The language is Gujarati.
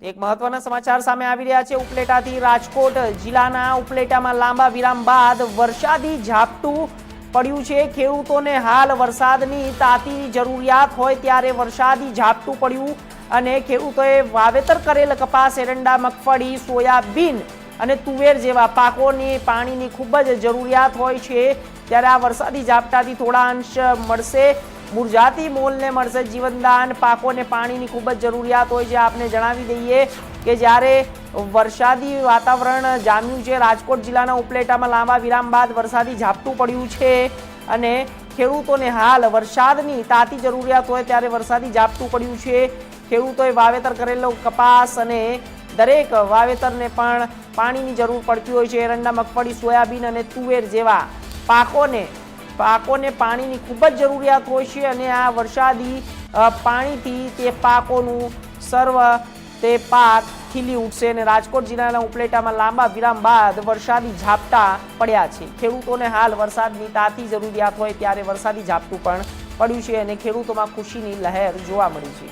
એક મહત્વના સમાચાર સામે આવી રહ્યા છે ઉપલેટાથી। રાજકોટ જિલ્લાના ઉપલેટામાં લાંબા વિરામ બાદ વરસાદી ઝાપટું પડ્યું છે। ખેડૂતોને હાલ વરસાદની તાતી જરૂરિયાત હોય ત્યારે વરસાદી ઝાપટું પડ્યું અને ખેડૂતોએ વાવેતર કરેલ કપાસ, એરંડા, મગફળી, સોયાબીન અને તુવેર જેવા પાકોની પાણીની ખૂબ જ જરૂરિયાત હોય છે ત્યારે આ વરસાદી ઝાપટાથી થોડા અંશ મળશે મુરઝાતી મોલને મળશે જીવનદાન। પાકોને પાણીની ખૂબ જ જરૂરિયાત હોય છે। આપને જણાવી દઈએ કે જ્યારે વરસાદી વાતાવરણ જામ્યું છે, રાજકોટ જિલ્લાના ઉપલેટામાં લાંબા વિરામ બાદ વરસાદી ઝાપટું પડ્યું છે અને ખેડૂતોને હાલ વરસાદની તાતી જરૂરિયાત હોય ત્યારે વરસાદી ઝાપટું પડ્યું છે। ખેડૂતોએ વાવેતર કરેલો કપાસ અને દરેક વાવેતરને પણ પાણીની જરૂર પડતી હોય છે। એરંડા, મગફળી, સોયાબીન અને તુવેર જેવા પાકોને પાણીની ખૂબ જ જરૂરિયાત હોય છે અને આ વરસાદી પાણીથી તે પાકોનું તે પાક ખીલી ઉઠશે અને રાજકોટ જિલ્લાના ઉપલેટામાં લાંબા વિરામ બાદ વરસાદી ઝાપટા પડ્યા છે। ખેડૂતોને હાલ વરસાદની તાતી જરૂરિયાત હોય ત્યારે વરસાદી ઝાપટું પણ પડ્યું છે અને ખેડૂતોમાં ખુશીની લહેર જોવા મળી છે।